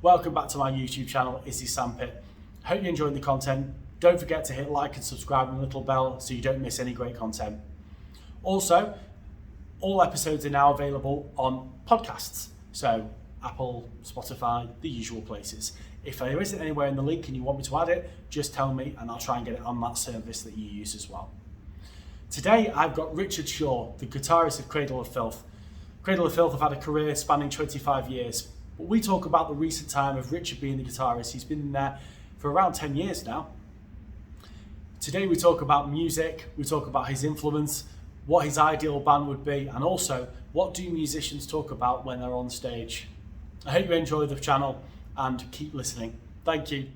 welcome back to my YouTube channel, Izzy Sandpit. Hope you're enjoying the content. Don't forget to hit like and subscribe and the little bell so you don't miss any great content. Also, all episodes are now available on podcasts, so Apple, Spotify, the usual places. If there isn't anywhere in the link and you want me to add it, just tell me and I'll try and get it on that service that you use as well. Today I've got Richard Shaw, the guitarist of Cradle of Filth. Cradle of Filth have had a career spanning 25 years, but we talk about the recent time of Richard being the guitarist. He's been there for around 10 years now. Today we talk about music, we talk about his influence, what his ideal band would be, and also what do musicians talk about when they're on stage. I hope you enjoy the channel and keep listening. Thank you.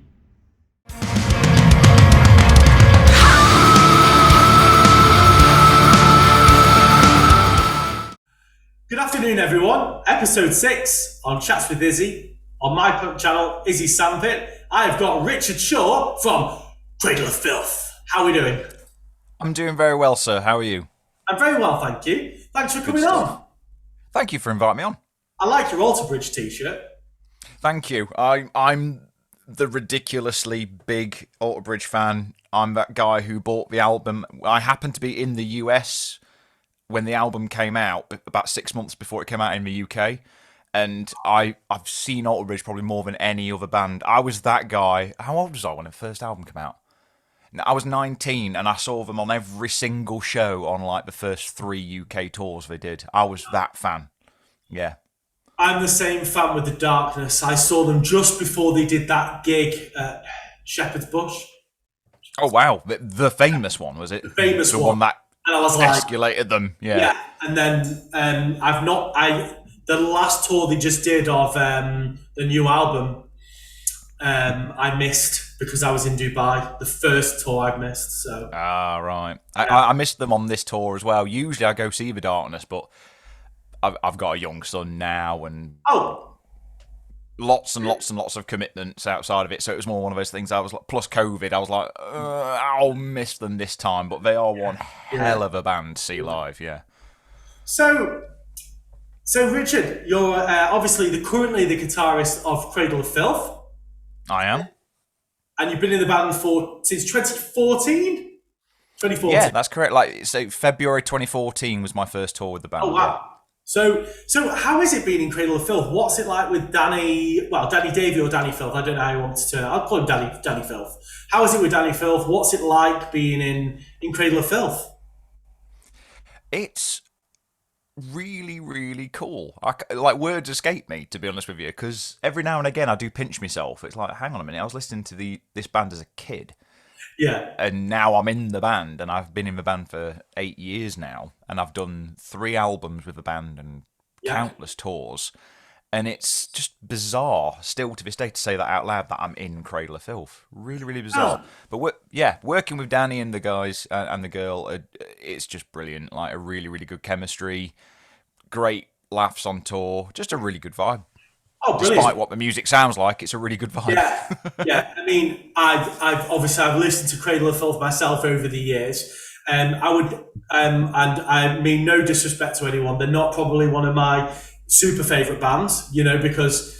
Good afternoon, everyone. Episode 6 on Chats with Izzy. On my channel, Izzy Sandpit, I've got Richard Shaw from Cradle of Filth. How are we doing? I'm doing very well, sir. How are you? I'm very well, thank you. Thanks for coming on. Thank you for inviting me on. I like your Alter Bridge t-shirt. Thank you. I'm the ridiculously big Alter Bridge fan. I'm that guy who bought the album. I happened to be in the US when the album came out, about 6 months before it came out in the UK. And I've seen Alter Bridge probably more than any other band. I was that guy. How old was I when the first album came out? I was 19 and I saw them on every single show on like the first 3 UK tours they did. I was that fan. Yeah. I'm the same fan with The Darkness. I saw them just before they did that gig at Shepherd's Bush. Oh wow, the famous one, was it? The famous one. The one that and I was like, escalated them. Yeah. Yeah, and then the last tour they just did of the new album, I missed because I was in Dubai. The first tour I missed. So. Right. I missed them on this tour as well. Usually I go see The Darkness, but I've got a young son now and lots and lots and lots of commitments outside of it. So it was more one of those things. I was like, plus COVID, I was like, I'll miss them this time. But they are one hell of a band to see live. Yeah. So Richard, you're obviously currently the guitarist of Cradle of Filth. I am. And you've been in the band since 2014? 2014. Yeah, that's correct. So February 2014 was my first tour with the band. Oh, wow. So how is it being in Cradle of Filth? What's it like with Danny Davey or Danny Filth? I don't know how he wants to. I'll call him Danny Filth. How is it with Danny Filth? What's it like being in Cradle of Filth? It's really, really cool. Words escape me, to be honest with you, because every now and again I do pinch myself. It's like, hang on a minute, I was listening to this band as a kid. Yeah. And now I'm in the band, and I've been in the band for 8 years now, and I've done 3 albums with the band and countless tours. And it's just bizarre, still to this day, to say that out loud, that I'm in Cradle of Filth. Really, really bizarre. But working with Danny and the guys and the girl, it's just brilliant. Like a really, really good chemistry, great laughs on tour, just a really good vibe. Oh, brilliant. Despite what the music sounds like, it's a really good vibe. Yeah. I mean, I've listened to Cradle of Filth myself over the years. And I mean no disrespect to anyone, they're not probably one of my super favourite bands, because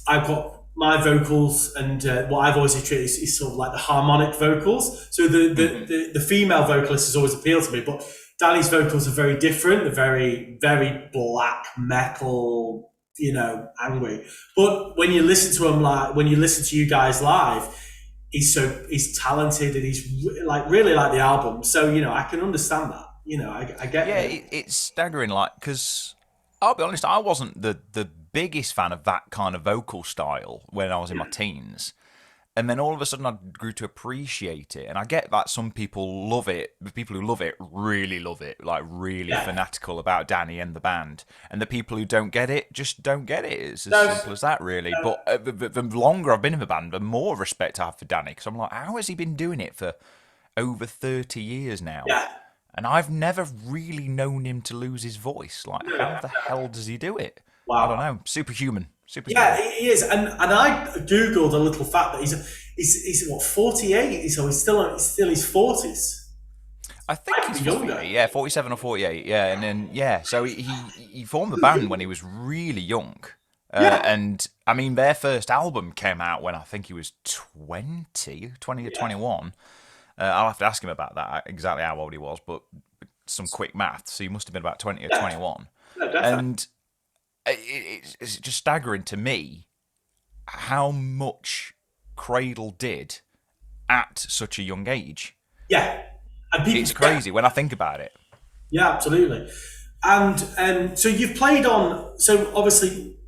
I've got my vocals and what I've always treated is sort of like the harmonic vocals. So the female vocalist has always appealed to me, but Danny's vocals are very different. They're very, very black metal, angry. But when you listen to him when you listen to you guys live, he's talented and he's really like the album. So, I can understand that. I get it. It's staggering, because I'll be honest, I wasn't the biggest fan of that kind of vocal style when I was in my teens. And then all of a sudden I grew to appreciate it. And I get that some people love it. The people who love it, really fanatical about Danny and the band. And the people who don't get it, just don't get it. It's as simple as that, really. But the longer I've been in the band, the more respect I have for Danny. Because I'm like, how has he been doing it for over 30 years now? Yeah. And I've never really known him to lose his voice. How the hell does he do it? Wow. I don't know. Superhuman. Yeah, he is. And I googled a little fact that he's what, 48? So he's still his 40s. I think he's younger. 47 or 48. Yeah, and then so he formed the band when he was really young, And I mean, their first album came out when I think he was 20 or 21. I'll have to ask him about that, exactly how old he was, but some quick math. So he must have been about 20 or 21. No, definitely. And it's just staggering to me how much Cradle did at such a young age. Yeah. And people, it's crazy when I think about it. Yeah, absolutely. And so you've played on, so obviously,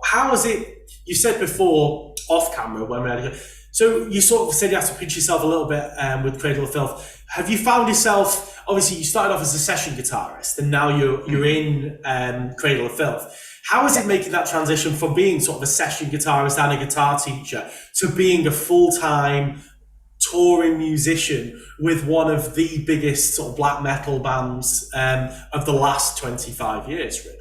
how is it, you said before off camera when we had it, so you sort of said you have to pinch yourself a little bit with Cradle of Filth. Have you found yourself, obviously you started off as a session guitarist and now you're in Cradle of Filth. How is it making that transition from being sort of a session guitarist and a guitar teacher to being a full-time touring musician with one of the biggest sort of black metal bands of the last 25 years, really?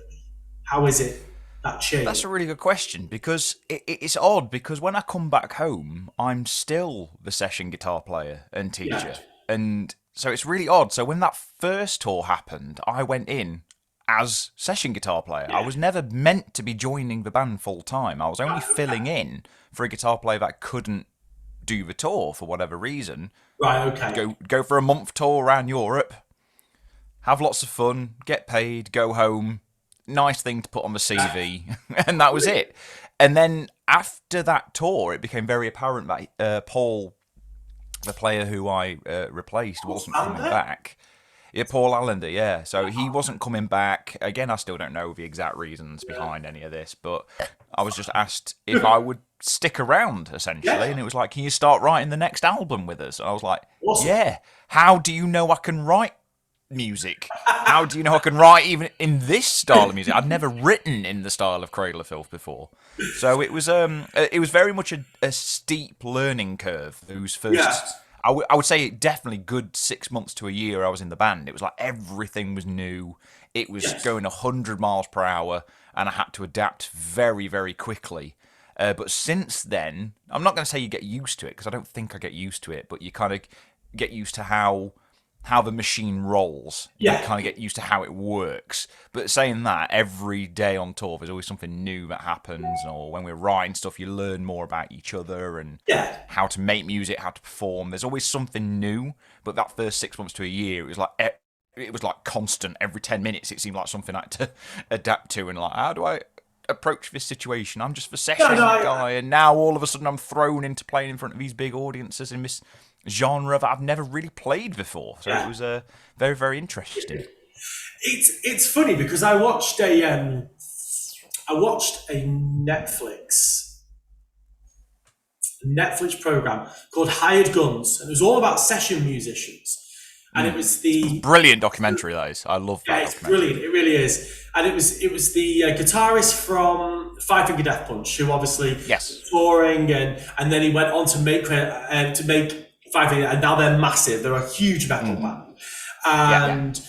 How is it that change? That's a really good question, because it's odd, because when I come back home, I'm still the session guitar player and teacher. Yeah. And so it's really odd. So when that first tour happened, I went in as session guitar player. Yeah. I was never meant to be joining the band full time. I was only filling in for a guitar player that couldn't do the tour for whatever reason. Right, okay. Go for a month tour around Europe, have lots of fun, get paid, go home. Nice thing to put on the CV. And that was it. And then after that tour, it became very apparent that Paul, the player who I replaced, wasn't coming back. Yeah, Paul Allender, yeah. So he wasn't coming back. Again, I still don't know the exact reasons behind any of this, but I was just asked if I would stick around, essentially. Yeah. And it was like, can you start writing the next album with us? And I was like, yeah. How do you know I can write music? How do you know I can write even in this style of music? I'd never written in the style of Cradle of Filth before. So it was very much a steep learning curve. Those first... Yeah. I would say definitely good 6 months to a year I was in the band. It was like everything was new. It was going 100 miles per hour, and I had to adapt very, very quickly. But since then, I'm not going to say you get used to it, because I don't think I get used to it, but you kind of get used to how the machine rolls. Yeah. You kind of get used to how it works. But saying that, every day on tour, there's always something new that happens. Or when we're writing stuff, you learn more about each other and how to make music, how to perform. There's always something new. But that first 6 months to a year, it was like constant. Every 10 minutes, it seemed like something I had to adapt to. And like, how do I approach this situation? I'm just the session guy. And now all of a sudden I'm thrown into playing in front of these big audiences in this genre that I've never really played before, so it was very, very interesting. It's funny because I watched a Netflix program called Hired Guns, and it was all about session musicians. And it was the brilliant documentary. That is, I love that. Yeah, it's brilliant. It really is. And it was the guitarist from Five Finger Death Punch, who obviously touring, and then he went on to make Five Finger, and now they're massive. They're a huge metal band. And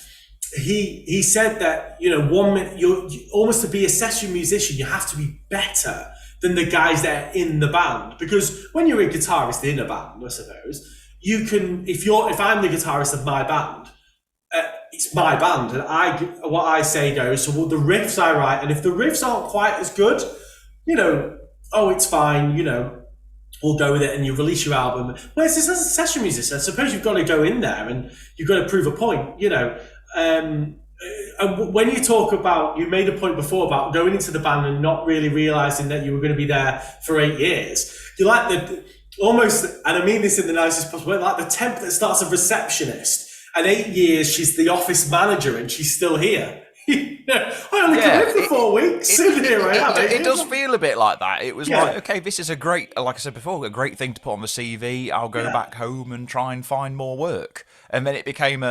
he said that, one minute you're almost, to be a session musician, you have to be better than the guys that are in the band, because when you're a guitarist in a band, I suppose you can. If I'm the guitarist of my band, it's my band, and what I say goes. So the riffs I write, and if the riffs aren't quite as good, it's fine. We'll go with it, and you release your album. Whereas as a session musician, I suppose you've got to go in there and you've got to prove a point. And when you talk about, you made a point before about going into the band and not really realizing that you were going to be there for 8 years. You're like almost, and I mean this in the nicest possible way, like the temp that starts a receptionist, and 8 years she's the office manager and she's still here. I only come in for 4 weeks. It does feel a bit like that. It was like, okay, this is a great, like I said before, a great thing to put on the CV. I'll go back home and try and find more work. And then it became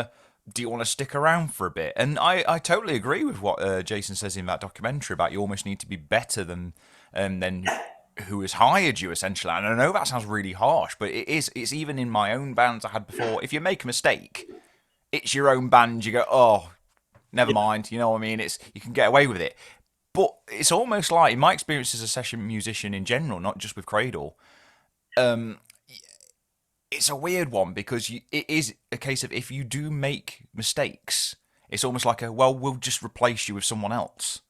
do you want to stick around for a bit? And I totally agree with what Jason says in that documentary about you almost need to be better than who has hired you, essentially. And I know that sounds really harsh, but it's even in my own bands I had before. If you make a mistake, it's your own band. You go, oh, never mind. You know what I mean? You can get away with it. But it's almost like, in my experience as a session musician in general, not just with Cradle, it's a weird one, because it is a case of, if you do make mistakes, it's almost like we'll just replace you with someone else.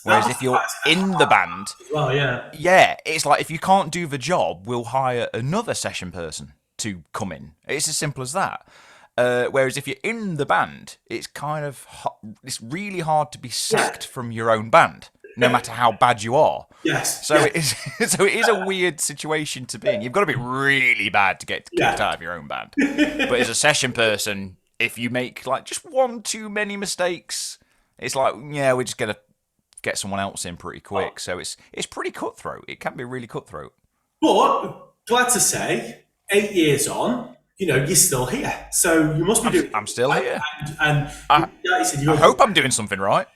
Whereas if you're in the band, well, yeah, it's like if you can't do the job, we'll hire another session person to come in. It's as simple as that. Whereas if you're in the band, it's kind of it's really hard to be sacked from your own band, no matter how bad you are. Yes. So it is. So it is a weird situation to be in. You've got to be really bad to get kicked out of your own band. But as a session person, if you make like just one too many mistakes, it's like we're just gonna get someone else in pretty quick. So it's pretty cutthroat. It can be really cutthroat. But glad to say, 8 years on, you're still here. So you must be doing. I'm still here. And I hope I'm doing something right.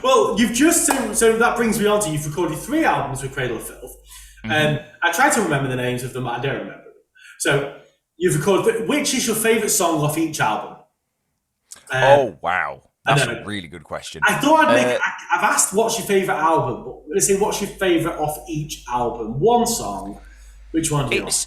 Well, you've just so that brings me on to you've recorded 3 albums with Cradle of Filth. I try to remember the names of them, but I don't remember them. So you've recorded. Which is your favourite song off each album? Oh wow. That's a really good question. I thought I've asked what's your favourite album, but I'm going to say what's your favourite off each album? One song. Which one do you want?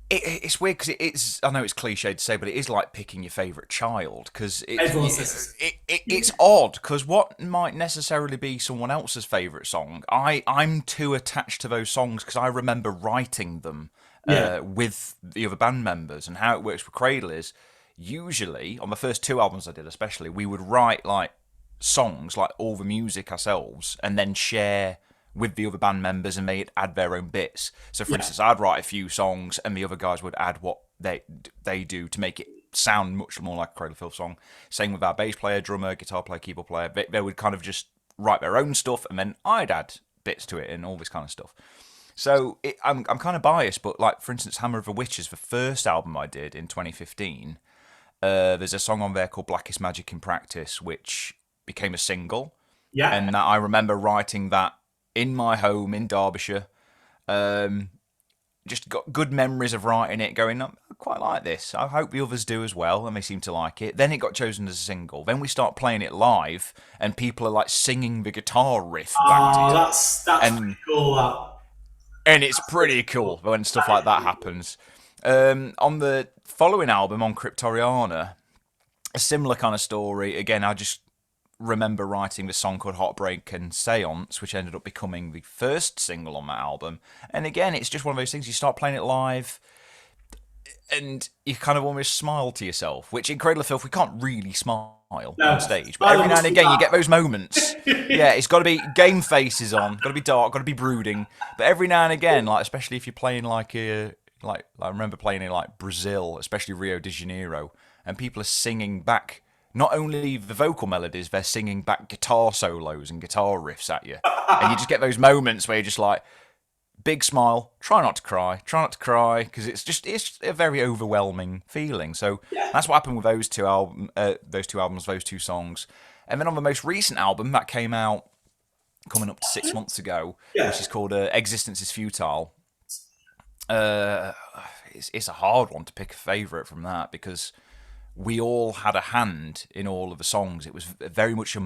It's weird because I know it's cliche to say, but it is like picking your favourite child because it's odd because what might necessarily be someone else's favourite song, I'm too attached to those songs because I remember writing them with the other band members, and how it works with Cradle is usually on the first 2 albums I did especially, we would write like songs, like all the music ourselves, and then share with the other band members, and they'd add their own bits. So, for instance, I'd write a few songs, and the other guys would add what they do to make it sound much more like a Cradle of Filth song. Same with our bass player, drummer, guitar player, keyboard player. They would kind of just write their own stuff, and then I'd add bits to it and all this kind of stuff. So I'm kind of biased, but like for instance, Hammer of the Witches, the first album I did in 2015. There's a song on there called Blackest Magic in Practice, which became a single. Yeah, and I remember writing that in my home in Derbyshire. Just got good memories of writing it, going, I quite like this. I hope the others do as well, and they seem to like it. Then it got chosen as a single. Then we start playing it live, and people are like singing the guitar riff back to you. That's pretty cool. And it's pretty cool when stuff like that happens. On the following album, on Cryptoriana, a similar kind of story. Again, I just remember writing this song called Heartbreak and Seance, which ended up becoming the first single on that album. And again, it's just one of those things, you start playing it live and you kind of almost smile to yourself, which in Cradle of Filth we can't really smile on stage, but every now and again you get those moments. It's got to be game faces on, got to be dark, got to be brooding, but every now and again, like especially if you're playing like I remember playing in like Brazil, especially Rio de Janeiro, and people are singing back not only the vocal melodies, they're singing back guitar solos and guitar riffs at you. And you just get those moments where you're just like, big smile, try not to cry, because it's a very overwhelming feeling. So that's what happened with those two albums, those 2 songs. And then on the most recent album that came out coming up to 6 months ago, which is called Existence is Futile, it's a hard one to pick a favourite from that, because we all had a hand in all of the songs. It was very much a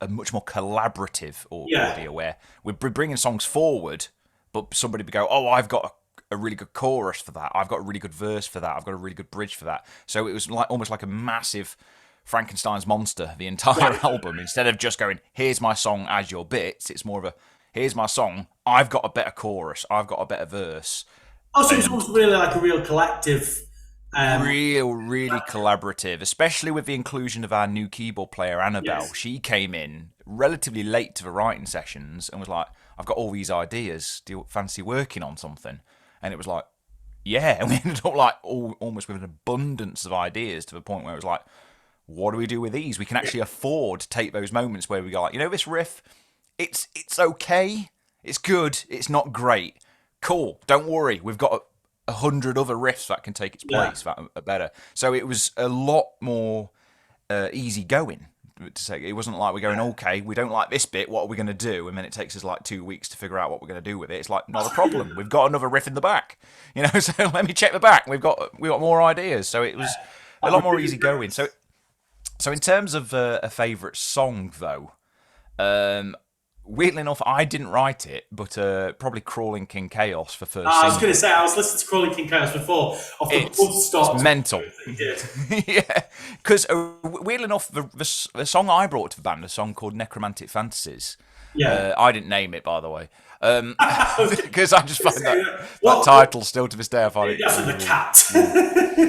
much more collaborative audio where we'd be bringing songs forward, but somebody would go, oh, I've got a really good chorus for that. I've got a really good verse for that. I've got a really good bridge for that. So it was like almost like a massive Frankenstein's monster, the entire album. Instead of just going, here's my song as your bits, it's more of a, here's my song, I've got a better chorus, I've got a better verse. Oh, so it's really like a real collective... really collaborative, especially with the inclusion of our new keyboard player, Annabelle. Yes. She came in relatively late to the writing sessions and was like, I've got all these ideas. Do you fancy working on something? And it was like, yeah. And we ended up like almost with an abundance of ideas to the point where it was like, what do we do with these? We can actually afford to take those moments where we go like, this riff, it's okay. It's good. It's not great. Cool. Don't worry. We've got 100 other riffs that can take its place that are better. So it was a lot more easy going. To say, it wasn't like we're going, okay, we don't like this bit, what are we going to do? And then it takes us like 2 weeks to figure out what we're going to do with it. It's like, not a problem. We've got another riff in the back, so let me check the back. We've got more ideas. So it was a lot more easy going. So in terms of a favourite song, though, weirdly enough, I didn't write it, but probably Crawling King Chaos for first. I was going to say, I was listening to Crawling King Chaos before, off the It's mental. That you did. Yeah, because weirdly enough, the song I brought to the band, a song called Necromantic Fantasies. Yeah. I didn't name it, by the way. Because I just find that title still to this day. I find it. That's the cat.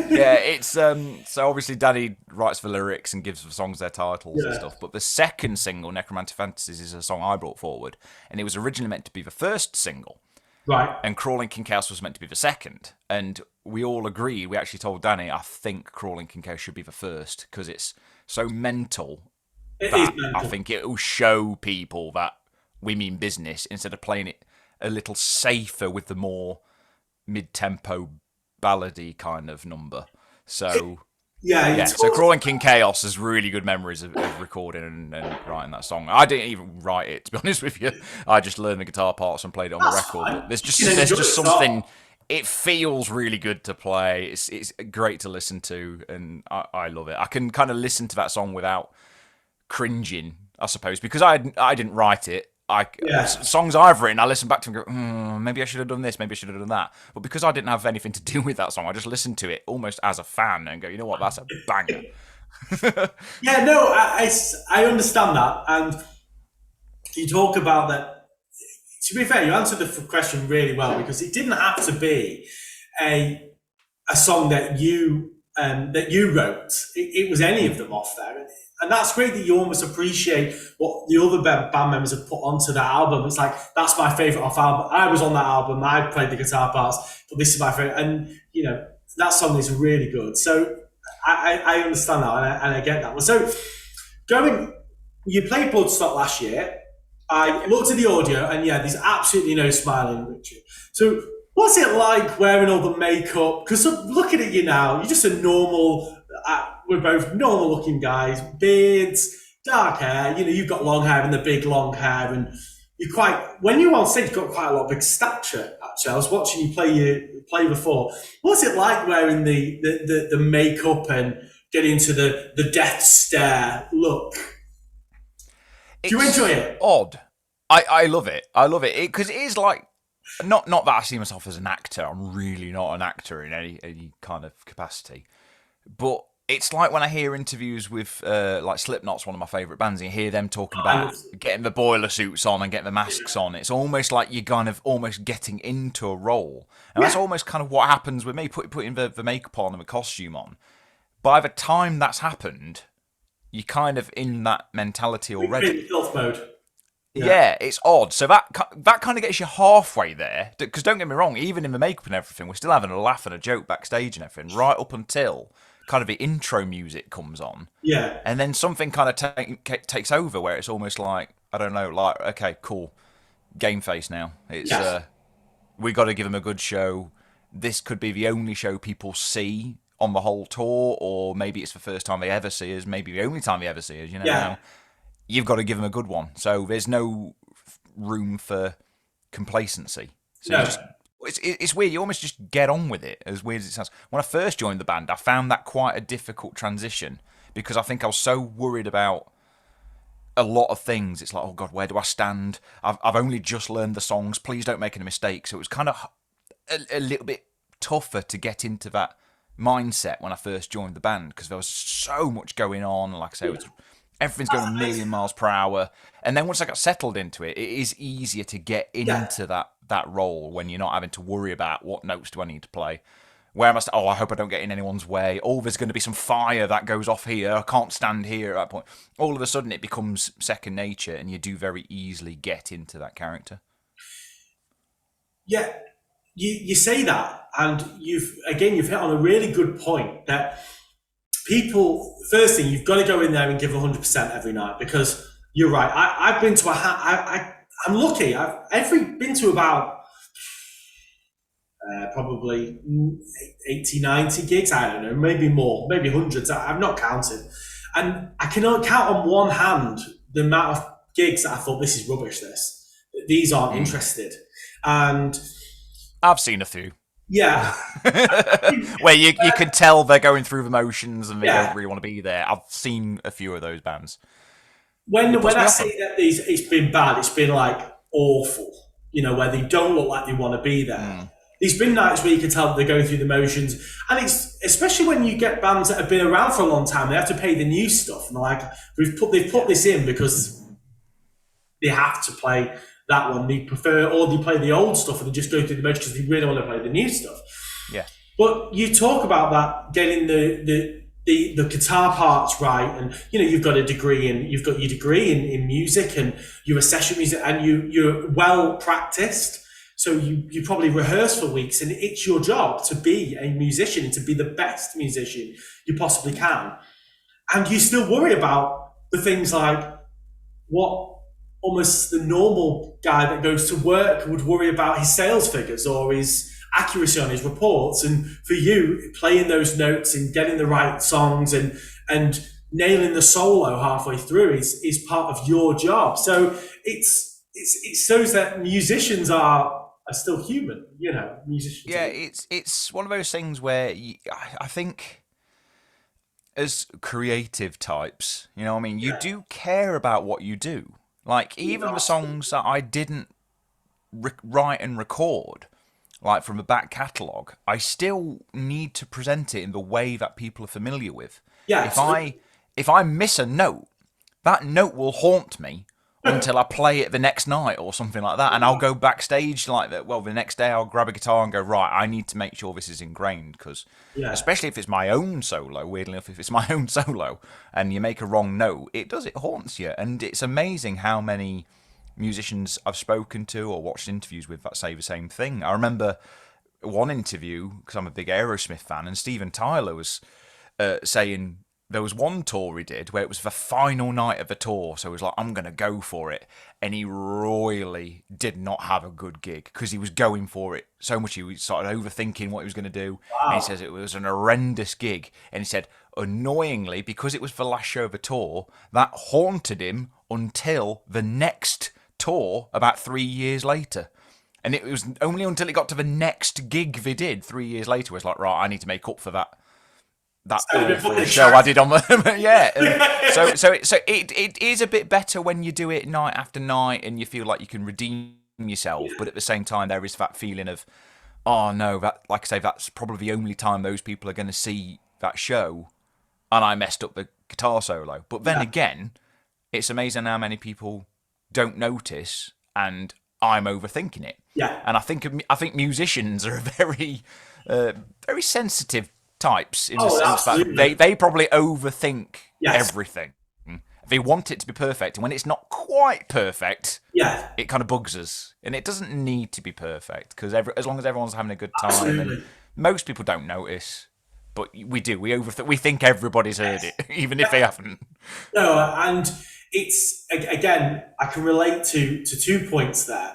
Yeah, it's so obviously Danny writes the lyrics and gives the songs their titles and stuff. But the second single, Necromantic Fantasies, is a song I brought forward, and it was originally meant to be the first single. Right. And Crawling King Chaos was meant to be the second. And we all agreed, we actually told Danny, I think Crawling King Chaos should be the first, because it's so mental. It is mental. I think it will show people that we mean business, instead of playing it a little safer with the more mid-tempo ballady kind of number. So so Crawling King Chaos has really good memories of recording and writing that song. I didn't even write it, to be honest with you. I just learned the guitar parts and played it on the record. But there's just something. It feels really good to play. It's great to listen to, and I love it. I can kind of listen to that song without cringing, I suppose, because I didn't write it. Songs I've written, I listen back to and go, maybe I should have done this, maybe I should have done that. But because I didn't have anything to do with that song, I just listened to it almost as a fan and go, you know what, that's a banger. I understand that. And you talk about that. To be fair, you answered the question really well, because it didn't have to be a song that you wrote. It was any of them off there. And that's great that you almost appreciate what the other band members have put onto that album. It's like, that's my favourite off album. I was on that album. I played the guitar parts, but this is my favourite. And, that song is really good. So I understand that, and I get that. So you played Bloodstock last year. I looked at the audio, and there's absolutely no smiling, Richard. So what's it like wearing all the makeup? Because looking at you now, you're just a normal... we're both normal-looking guys, beards, dark hair. You've got long hair and the big long hair, and when you're on stage, you've got quite a lot of big stature. Actually, I was watching you play before. What's it like wearing the makeup and getting into the death stare look? Do you enjoy it? Odd. I love it. I love it because it is like not that I see myself as an actor. I'm really not an actor in any kind of capacity, but it's like when I hear interviews with like Slipknot's one of my favourite bands, and you hear them talking about getting the boiler suits on and getting the masks on. It's almost like you're kind of almost getting into a role. And that's almost kind of what happens with me, putting the makeup on and the costume on. By the time that's happened, you're kind of in that mentality already. In stealth mode. Yeah, it's odd. So that kind of gets you halfway there. Because don't get me wrong, even in the makeup and everything, we're still having a laugh and a joke backstage and everything, right up until... kind of the intro music comes on, and then something kind of takes over where it's almost like, I don't know, like, okay, cool, game face now. It's we got to give them a good show. This could be the only show people see on the whole tour, or maybe it's the first time they ever see us, maybe the only time they ever see us. Now, you've got to give them a good one. So there's no room for complacency. So it's weird. You almost just get on with it, as weird as it sounds. When I first joined the band, I found that quite a difficult transition because I think I was so worried about a lot of things. It's like, oh God, where do I stand? I've only just learned the songs. Please don't make any mistakes. So it was kind of a little bit tougher to get into that mindset when I first joined the band because there was so much going on. Like I say, everything's going a million miles per hour. And then once I got settled into it, it is easier to get into that role when you're not having to worry about what notes do I need to play. Where am I? I hope I don't get in anyone's way. Oh, there's going to be some fire that goes off here. I can't stand here at that point. All of a sudden, it becomes second nature, and you do very easily get into that character. Yeah, you say that, and you've hit on a really good point that people. First thing, you've got to go in there and give 100% every night because you're right. I've been to I'm lucky. I've been to about probably 80, 90 gigs. I don't know, maybe more, maybe hundreds. I've not counted. And I can only count on one hand the amount of gigs that I thought, this is rubbish, these aren't interested. And I've seen a few. Yeah. Where you can tell they're going through the motions and they don't really want to be there. I've seen a few of those bands. when I say that it's been bad, it's been like awful. You know, where they don't look like they want to be there. There's been nights where you can tell that they're going through the motions, and it's especially when you get bands that have been around for a long time. They have to pay the new stuff, and they're like, they've put this in because they have to play that one. They prefer, or they play the old stuff and they just go through the motions because they really want to play the new stuff. Yeah. But you talk about that getting the guitar parts right, and you know you've got your degree in music, and you're a session music, and you're well practiced. So you probably rehearse for weeks, and it's your job to be a musician and to be the best musician you possibly can. And you still worry about the things like what almost the normal guy that goes to work would worry about, his sales figures or his accuracy on his reports. And for you, playing those notes and getting the right songs and nailing the solo halfway through is part of your job. So it shows that musicians are still human, you know. Musicians. Yeah, it's one of those things where I think as creative types, you know what I mean, you do care about what you do. Like, even the songs that I didn't write and record, like from a back catalogue, I still need to present it in the way that people are familiar with. Yeah. If I miss a note, that note will haunt me until I play it the next night or something like that, and I'll go backstage like that. Well, the next day I'll grab a guitar and go, right, I need to make sure this is ingrained, because especially if it's my own solo, weirdly enough, if it's my own solo and you make a wrong note, it haunts you. And it's amazing how many musicians I've spoken to or watched interviews with that say the same thing. I remember one interview, because I'm a big Aerosmith fan, and Steven Tyler was saying there was one tour he did where it was the final night of the tour, so he was like, I'm going to go for it. And he royally did not have a good gig because he was going for it so much. He started overthinking what he was going to do. Wow. And he says it was an horrendous gig. And he said, annoyingly, because it was the last show of the tour, that haunted him until the next tour about 3 years later. And it was only until it got to the next gig they did 3 years later, where it's like, right, I need to make up for that awful show I did on the So it is a bit better when you do it night after night and you feel like you can redeem yourself, but at the same time there is that feeling of, oh no, that, like I say, that's probably the only time those people are going to see that show, and I messed up the guitar solo. But then again, it's amazing how many people don't notice, and I'm overthinking it. Yeah, and I think musicians are very very sensitive types in the sense that they probably overthink everything. They want it to be perfect, and when it's not quite perfect, it kind of bugs us. And it doesn't need to be perfect, because as long as everyone's having a good time, and most people don't notice. But we do. We think everybody's heard it, even if they haven't. No, and it's, again, I can relate to 2 points there.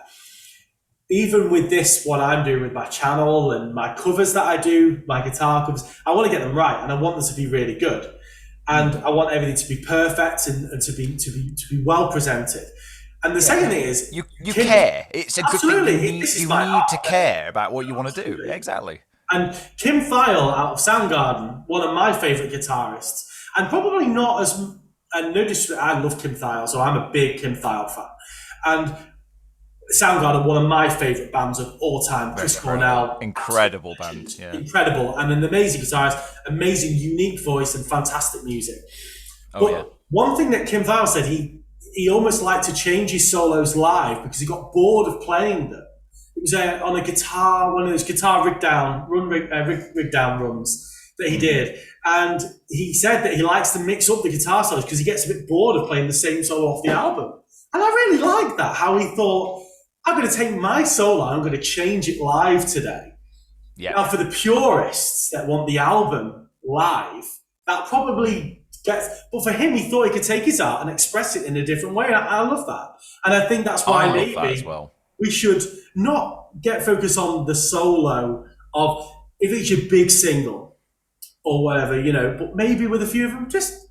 Even with this, what I'm doing with my channel and my covers that I do, my guitar covers, I want to get them right, and I want them to be really good, and I want everything to be perfect and to be well presented. And the second thing is, you care. It's a good thing. You need to care about what you want to do. Yeah, exactly. And Kim Thayil out of Soundgarden, one of my favourite guitarists, and probably not as, and no disrespect, I love Kim Thayil, so I'm a big Kim Thayil fan. And Soundgarden, one of my favourite bands of all time. Chris Cornell. Incredible band, Incredible. And an amazing guitarist, amazing, unique voice, and fantastic music. One thing that Kim Thayil said, he almost liked to change his solos live because he got bored of playing them. It was on a guitar, one of those guitar rig down runs that he did. And he said that he likes to mix up the guitar solos because he gets a bit bored of playing the same solo off the album. And I really liked that, how he thought, I'm going to take my solo, I'm going to change it live today. Yeah. Now, for the purists that want the album live, that probably gets... But for him, he thought he could take his art and express it in a different way. I love that. And I think that's why maybe we should not get focused on the solo of, if it's your big single or whatever, you know, but maybe with a few of them, just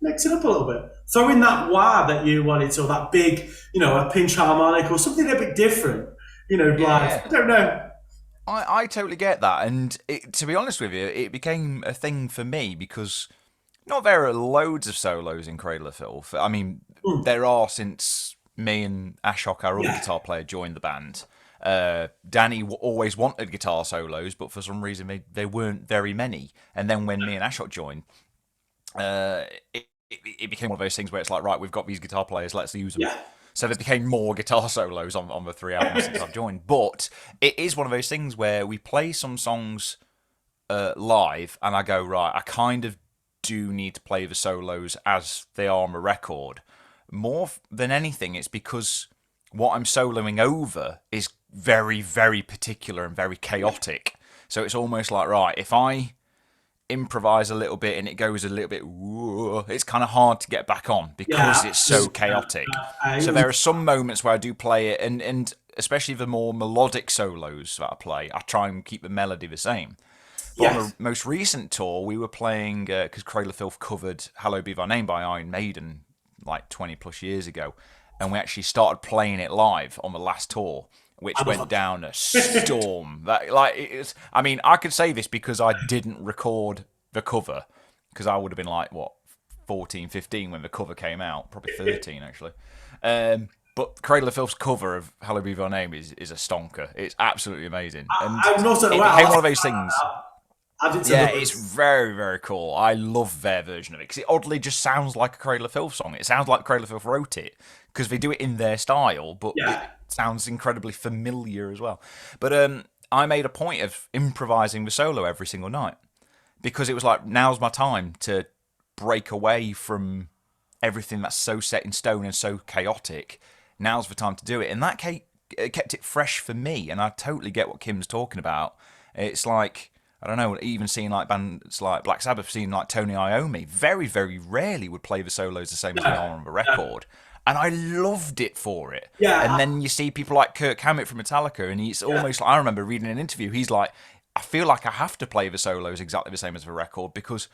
mix it up a little bit. Throw in that wah that you wanted, or that big, you know, a pinch harmonic or something a bit different, you know, live. I don't know. I totally get that. And to be honest with you, it became a thing for me because Not there are loads of solos in Cradle of Filth. I mean, there are since me and Ashok, our other guitar player, joined the band. Danny always wanted guitar solos, but for some reason they weren't very many. And then when me and Ashok joined, it became one of those things where it's like, right, we've got these guitar players, let's use them. Yeah. So there became more guitar solos on the 3 albums since I've joined. But it is one of those things where we play some songs live, and I go, right, I kind of do need to play the solos as they are on the record. More than anything, it's because what I'm soloing over is very, very particular and very chaotic. So it's almost like, right, if I improvise a little bit and it goes a little bit, it's kind of hard to get back on because it's so chaotic. So there are some moments where I do play it, and especially the more melodic solos that I play, I try and keep the melody the same. But on the most recent tour, we were playing, because Cradle of Filth covered Hallowed Be Thy Name by Iron Maiden like 20 plus years ago, and we actually started playing it live on the last tour, which went down a storm. I mean, I could say this because I didn't record the cover, because I would have been like, what, 14, 15 when the cover came out, probably 13 actually. But Cradle of Filth's cover of Hallowed Be Thy Name is a stonker. It's absolutely amazing. And it became one of those things. It's very, very cool. I love their version of it because it oddly just sounds like a Cradle of Filth song. It sounds like Cradle of Filth wrote it because they do it in their style, but it sounds incredibly familiar as well. But I made a point of improvising the solo every single night because it was like, now's my time to break away from everything that's so set in stone and so chaotic. Now's the time to do it. And that kept it fresh for me. And I totally get what Kim's talking about. It's like, I don't know, even seeing like bands like Black Sabbath, seeing like Tony Iommi, very, very rarely would play the solos the same as they are on the record. And I loved it for it. And then you see people like Kirk Hammett from Metallica, and he's almost like, I remember reading an interview, he's like, I feel like I have to play the solos exactly the same as the record because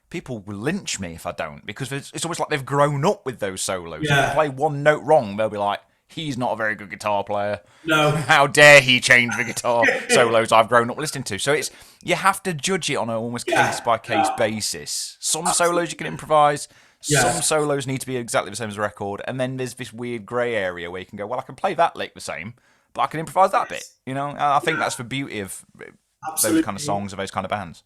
people will lynch me if I don't, because it's almost like they've grown up with those solos. If you play one note wrong, they'll be like, he's not a very good guitar player. No. How dare he change the guitar solos I've grown up listening to. So you have to judge it on an almost case-by-case basis. Some solos you can improvise. Some solos need to be exactly the same as the record. And then there's this weird grey area where you can go, well, I can play that lick the same, but I can improvise that bit. You know, I think that's the beauty of those kind of songs and those kind of bands.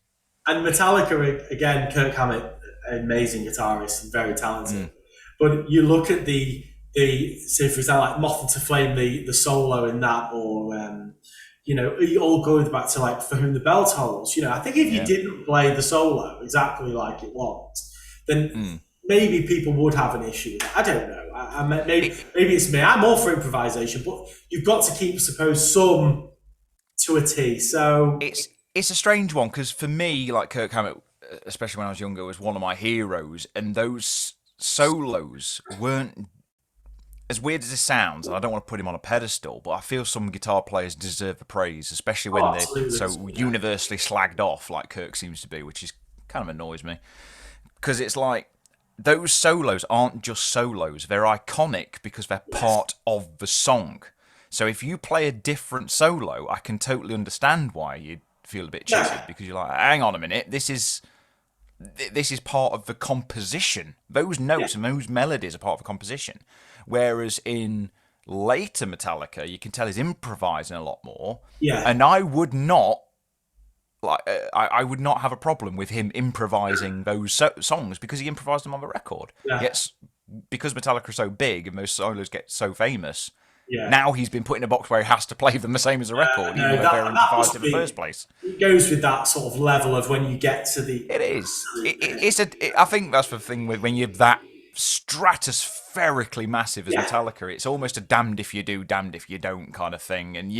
And Metallica, again, Kirk Hammett, amazing guitarist, very talented. But you look at say for example, like Moth to Flame, the solo in that, or all going back to like For Whom the Bell Tolls. I think if you didn't play the solo exactly like it was, then maybe people would have an issue with it. I don't know. Maybe it's me. I'm all for improvisation, but you've got to keep, I suppose, some to a T. So it's a strange one because for me, like Kirk Hammett, especially when I was younger, was one of my heroes, and those solos weren't, as weird as it sounds, and I don't want to put him on a pedestal, but I feel some guitar players deserve the praise, especially when they're so universally slagged off like Kirk seems to be, which is kind of annoys me. Because it's like, those solos aren't just solos, they're iconic because they're part of the song. So if you play a different solo, I can totally understand why you'd feel a bit cheated, because you're like, hang on a minute, this is part of the composition. Those notes and those melodies are part of the composition. Whereas in later Metallica, you can tell he's improvising a lot more. And I would not I would not have a problem with him improvising those songs because he improvised them on the record. Yes, because Metallica are so big and those solos get so famous. Now he's been put in a box where he has to play them the same as a record, even though they're improvised in the first place. It goes with that sort of level of when you get to the. It is. I think that's the thing with when you're that stratospherically massive as Metallica. It's almost a damned if you do, damned if you don't kind of thing, and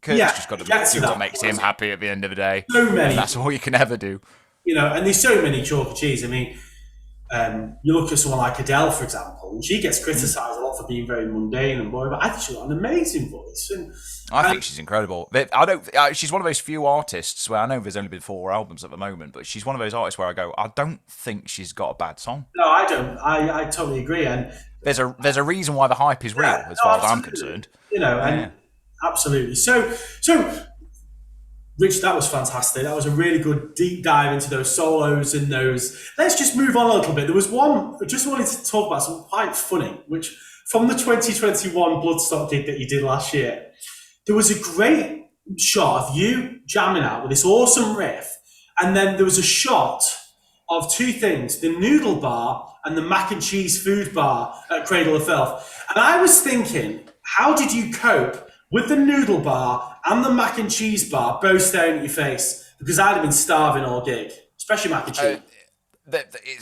Kurt's just got to do what makes him happy at the end of the day. So many. And that's all you can ever do. And there's so many chalk and cheese. I mean, you look at someone like Adele, for example, and she gets criticised a lot for being very mundane and boring, but I think she's got an amazing voice. I think she's incredible. She's one of those few artists where I know there's only been 4 albums at the moment, but she's one of those artists where I go, I don't think she's got a bad song. No, I don't. I totally agree. And there's a reason why the hype is real, as far as I'm concerned. And absolutely. So Rich, that was fantastic. That was a really good deep dive into those solos and those. Let's just move on a little bit. There was one I just wanted to talk about, something quite funny, which from the 2021 Bloodstock gig that you did last year, there was a great shot of you jamming out with this awesome riff, and then there was a shot of two things: the Noodle bar and the mac and cheese food bar at Cradle of Filth. And I was thinking, how did you cope with the Noodle bar and the mac and cheese bar both staring at your face? Because I'd have been starving all gig, especially mac and cheese.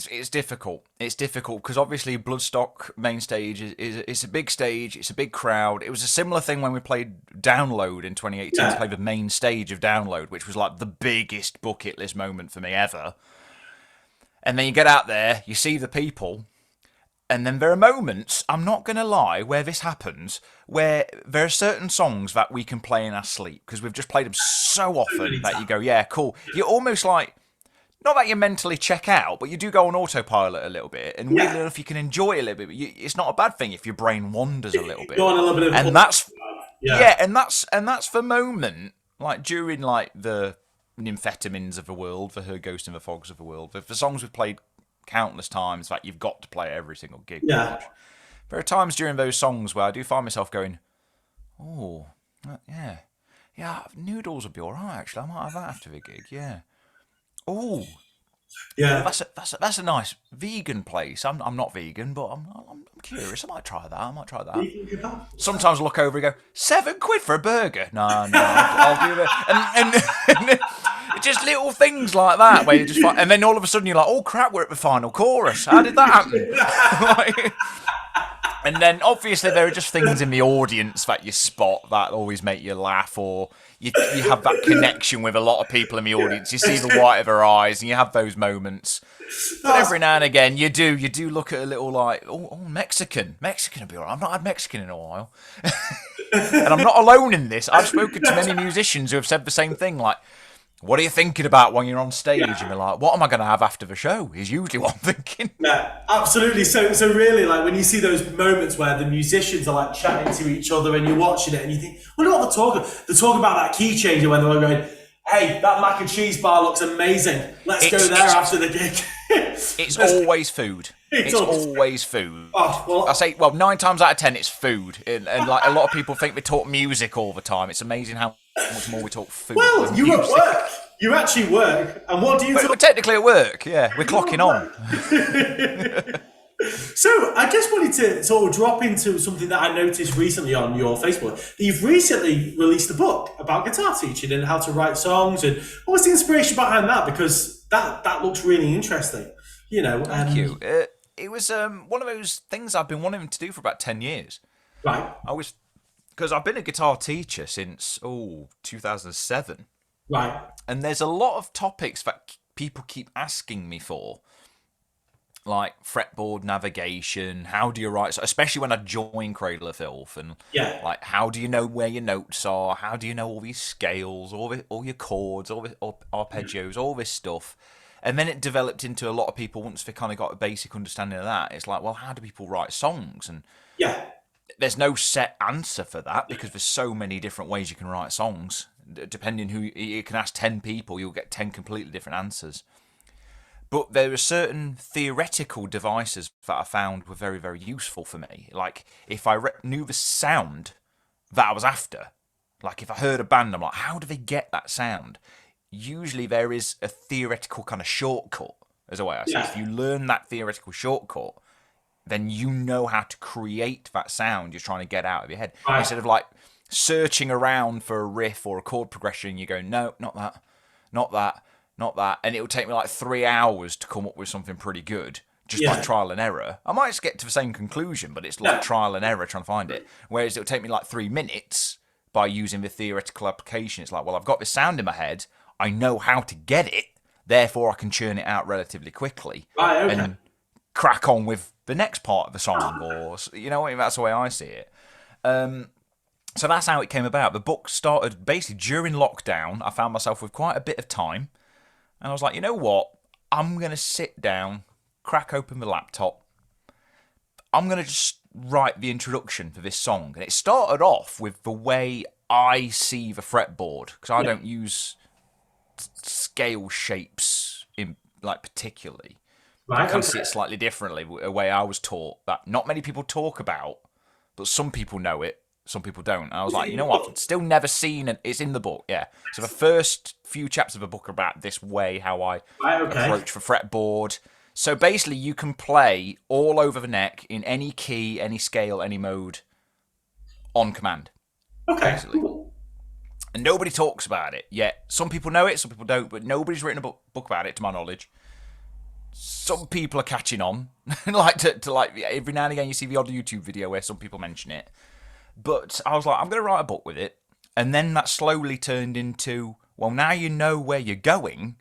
It's difficult. It's difficult because obviously Bloodstock main stage is a big stage. It's a big crowd. It was a similar thing when we played Download in 2018 to play the main stage of Download, which was like the biggest bucket list moment for me ever. And then you get out there, you see the people, and then there are moments, I'm not going to lie, where this happens, where there are certain songs that we can play in our sleep because we've just played them so often that you go, yeah, cool. You're almost like, not that you mentally check out, but you do go on autopilot a little bit, and weirdly enough, you can enjoy it a little bit. But it's not a bad thing if your brain wanders a little bit. Go on a little bit of and that's and that's the moment, like during like the Nymphetamines of the world, the Her Ghost in the Fogs of the world, the songs we've played countless times that you've got to play every single gig. Yeah. There are times during those songs where I do find myself going, oh, yeah, Noodles would be alright actually. I might have that after the gig, yeah. Oh, yeah. That's a nice vegan place. I'm not vegan, but I'm curious. I might try that. Sometimes I look over and go, £7 for a burger. No, I'll do that. And just little things like that where you just and then all of a sudden you're like, oh crap, we're at the final chorus. How did that happen? And then obviously there are just things in the audience that you spot that always make you laugh, or you have that connection with a lot of people in the audience. You see the white of their eyes, and you have those moments. But every now and again, you do look at a little like, oh, Mexican would be alright. I've not had Mexican in a while, and I'm not alone in this. I've spoken to many musicians who have said the same thing, like, what are you thinking about when you're on stage? And you're like, what am I going to have after the show? Is usually what I'm thinking. Yeah, absolutely. So really, like when you see those moments where the musicians are like chatting to each other and you're watching it and you think, wonder what they're talking. They're talking about that key changer when they're going, hey, that mac and cheese bar looks amazing. Let's go there after the gig. It's always food. It's always food. Oh, well, I say, 9 times out of 10, it's food. And like a lot of people think we talk music all the time. It's amazing how much more we talk food. Well, you at work. You actually work. And what do you talk? We're technically at work, yeah. We're clocking on. So I just wanted to sort of drop into something that I noticed recently on your Facebook. That you've recently released a book about guitar teaching and how to write songs. And what was the inspiration behind that? Because that looks really interesting. You know. Thank you. It was one of those things I've been wanting to do for about 10 years. Right. Because I've been a guitar teacher since 2007. Right. And there's a lot of topics that people keep asking me for, like fretboard navigation, how do you write, especially when I join Cradle of Filth, and like how do you know where your notes are, how do you know all these scales, all your chords, all arpeggios, all this stuff. And then it developed into a lot of people, once they kind of got a basic understanding of that, it's like, well, how do people write songs? And there's no set answer for that because there's so many different ways you can write songs. Depending who you can ask 10 people, you'll get 10 completely different answers. But there are certain theoretical devices that I found were very, very useful for me. Like if I knew the sound that I was after, like if I heard a band, I'm like, how do they get that sound? Usually there is a theoretical kind of shortcut, as a way I say. If you learn that theoretical shortcut, then you know how to create that sound you're trying to get out of your head. Right. Instead of like searching around for a riff or a chord progression, you go, no, not that. And it will take me like 3 hours to come up with something pretty good, just by trial and error. I might just get to the same conclusion, but it's like trial and error trying to find it. Whereas it'll take me like 3 minutes by using the theoretical application. It's like, well, I've got this sound in my head. I know how to get it. Therefore, I can churn it out relatively quickly. Right, okay. And crack on with the next part of the song, or, you know, that's the way I see it. So that's how it came about. The book started basically during lockdown. I found myself with quite a bit of time. And I was like, you know what? I'm going to sit down, crack open the laptop. I'm going to just write the introduction for this song. And it started off with the way I see the fretboard. Because I don't use scale shapes in like particularly. Right. I kind of see it slightly differently, a way I was taught that not many people talk about, but some people know it, some people don't. And I was like, you know what? I've still never seen it. It's in the book, yeah. So the first few chapters of a book are about this way, how I approach for fretboard. So basically, you can play all over the neck in any key, any scale, any mode on command. Okay. Basically. Cool. And nobody talks about it yet. Some people know it, some people don't, but nobody's written a book about it, to my knowledge. Some people are catching on, like to like every now and again you see the odd YouTube video where some people mention it. But I was like, I'm going to write a book with it, and then that slowly turned into, well, now you know where you're going.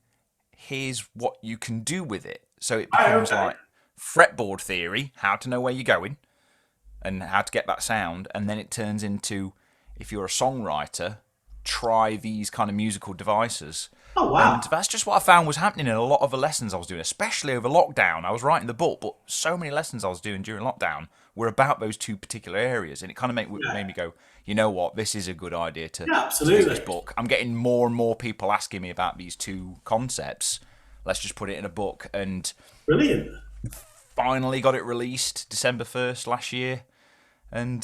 Here's what you can do with it. So it becomes like fretboard theory, how to know where you're going, and how to get that sound, and then it turns into, if you're a songwriter, try these kind of musical devices. Oh, wow. And that's just what I found was happening in a lot of the lessons I was doing, especially over lockdown. I was writing the book, but so many lessons I was doing during lockdown were about those two particular areas. And it kind of made me go, you know what, this is a good idea to do this book. I'm getting more and more people asking me about these two concepts. Let's just put it in a book. And brilliant. Finally got it released December 1st last year. And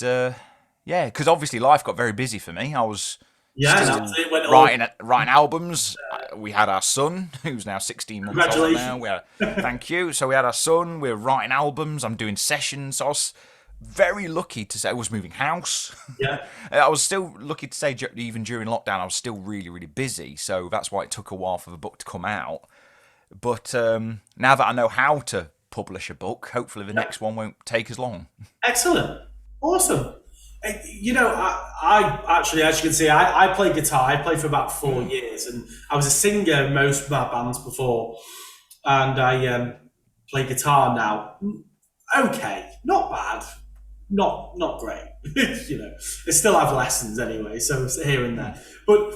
yeah, because obviously life got very busy for me. I was... writing albums. We had our son, who's now 16 months old now. Thank you. So we had our son. We were writing albums. I'm doing sessions. So I was very lucky to say I was moving house. Yeah. I was still lucky to say even during lockdown I was still really, really busy. So that's why it took a while for the book to come out. But now that I know how to publish a book, hopefully the next one won't take as long. Excellent. Awesome. You know, I actually, as you can see, I play guitar. I played for about 4 years, and I was a singer in most of my bands before, and I play guitar now. Okay, not bad, not great. You know, I still have lessons anyway, so it's here and there. But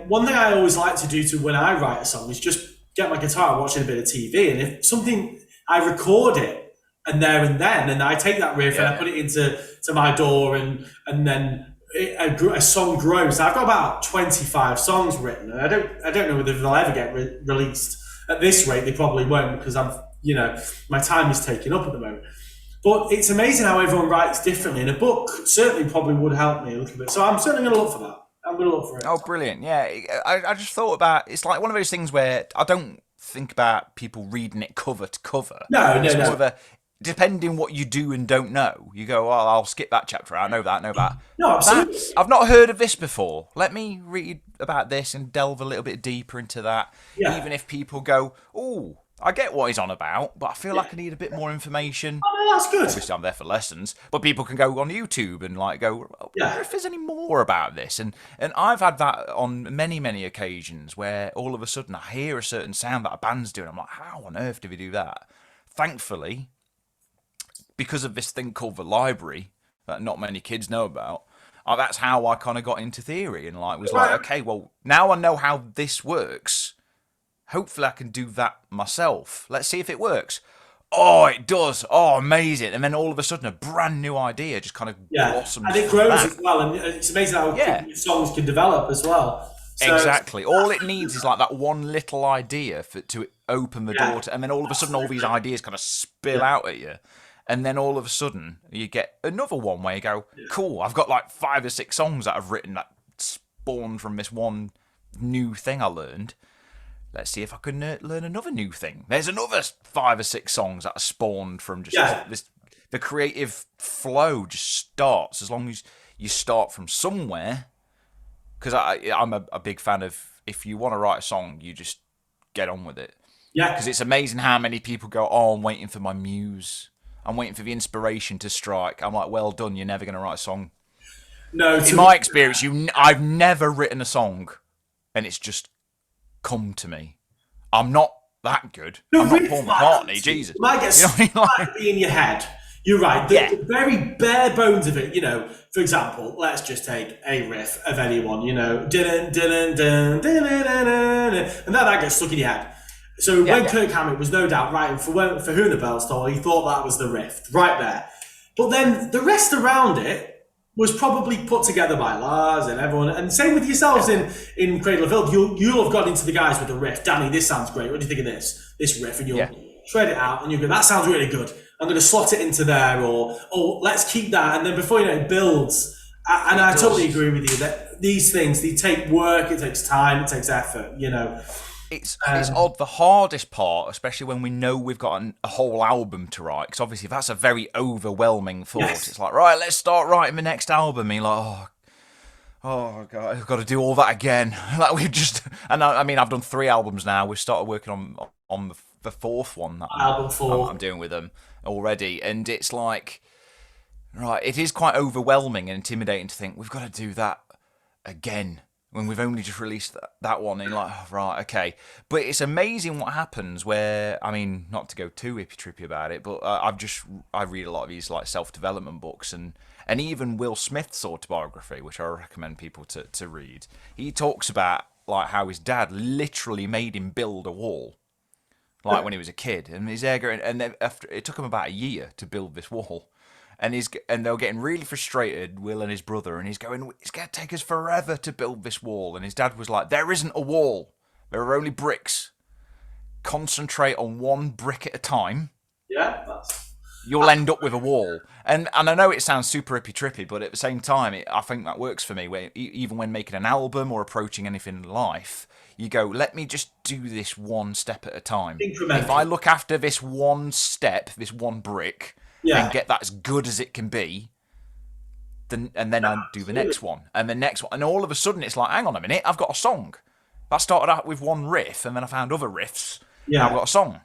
one thing I always like to do when I write a song is just get my guitar, watching a bit of TV, and if something, I record it. And then I take that riff and I put it into my DAW, and then a song grows. I've got about 25 songs written, and I don't know whether they'll ever get released. At this rate, they probably won't, because my time is taken up at the moment. But it's amazing how everyone writes differently, and a book certainly probably would help me a little bit. So I'm certainly going to look for that. I'm going to look for it. Oh, brilliant! Yeah, I just thought about, it's like one of those things where I don't think about people reading it cover to cover. No. Depending what you do and don't know, you go, well, I'll skip that chapter. I know that. No, absolutely. I've not heard of this before. Let me read about this and delve a little bit deeper into that. Yeah. Even if people go, oh, I get what he's on about, but I feel like I need a bit more information. Oh, no, that's good. Obviously, I'm there for lessons, but people can go on YouTube and like go, I wonder if there's any more about this. And I've had that on many, many occasions where all of a sudden I hear a certain sound that a band's doing. I'm like, how on earth do we do that? Thankfully, because of this thing called the library that not many kids know about, that's how I kind of got into theory and like was like, okay, well, now I know how this works. Hopefully I can do that myself. Let's see if it works. Oh, it does. Oh, amazing. And then all of a sudden a brand new idea just kind of blossoms. And it grows as well. And it's amazing how quickly songs can develop as well. So, exactly. All it needs is like that one little idea to open the door to, and then all of a sudden all these ideas kind of spill out at you. And then all of a sudden, you get another one where you go, cool, I've got like 5 or 6 songs that I've written that spawned from this one new thing I learned. Let's see if I can learn another new thing. There's another 5 or 6 songs that are spawned from just this. The creative flow just starts as long as you start from somewhere. Because I'm a big fan of, if you want to write a song, you just get on with it. Yeah. Because it's amazing how many people go, oh, I'm waiting for my muse. I'm waiting for the inspiration to strike. I'm like, well done, you're never going to write a song. No. In my experience, I've never written a song and it's just come to me. I'm not that good. I'm not Paul McCartney, Jesus. It might be in your head. You're right. The very bare bones of it, for example, let's just take a riff of anyone, and that gets stuck in your head. So when Kirk Hammett was no doubt writing for Who the Bells Toll, he thought that was the riff right there. But then the rest around it was probably put together by Lars and everyone, and same with yourselves in Cradle of Filth. You'll have gone into the guys with the riff. Danny, this sounds great. What do you think of this riff? And you'll shred it out, and you'll go, that sounds really good. I'm going to slot it into there, or let's keep that. And then before you know it, builds. And I totally agree with you that these things, they take work, it takes time, it takes effort. It's odd. The hardest part, especially when we know we've got a whole album to write, because obviously that's a very overwhelming thought. Yes. It's like, right, let's start writing the next album. And you're like, oh God, I've got to do all that again. Like we've just, and I mean, I've done 3 albums now. We've started working on the 4th one that I'm doing with them already, and it's like, right, it is quite overwhelming and intimidating to think we've got to do that again when we've only just released that one. And like, oh, right, okay. But it's amazing what happens where, I mean, not to go too hippy-trippy about it, but I read a lot of these like self-development books, and even Will Smith's autobiography, which I recommend people to read. He talks about like how his dad literally made him build a wall, like when he was a kid, and his there and then after it took him about a year to build this wall. And they were getting really frustrated, Will and his brother, and he's going, it's going to take us forever to build this wall. And his dad was like, there isn't a wall. There are only bricks. Concentrate on one brick at a time. Yeah. You'll end up with a wall. And I know it sounds super hippy-trippy, but at the same time, I think that works for me. Where even when making an album or approaching anything in life, you go, let me just do this one step at a time. Incremental. If I look after this one step, this one brick... and get that as good as it can be, then I do the next one, and the next one, and all of a sudden it's like, hang on a minute, I've got a song. That started out with one riff, and then I found other riffs. Now I've got a song.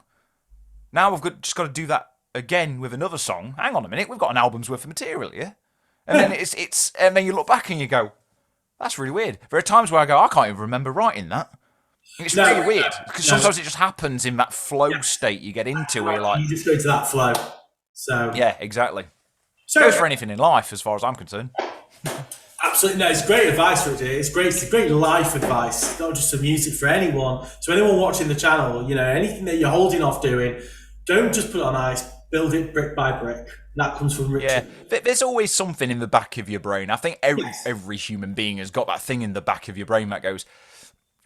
Now I've just got to do that again with another song. Hang on a minute, we've got an album's worth of material here. And then it's and then you look back and you go, that's really weird. There are times where I go, I can't even remember writing that. It's really weird, because sometimes it just happens in that flow state you get into where like... You just go to that flow. So yeah, exactly. So, it goes for anything in life, as far as I'm concerned. Absolutely, no. It's great advice, Richard. It's great life advice, not just for music, for anyone. So anyone watching the channel, anything that you're holding off doing, don't just put it on ice. Build it brick by brick. That comes from Richard. Yeah, there's always something in the back of your brain. I think every human being has got that thing in the back of your brain that goes,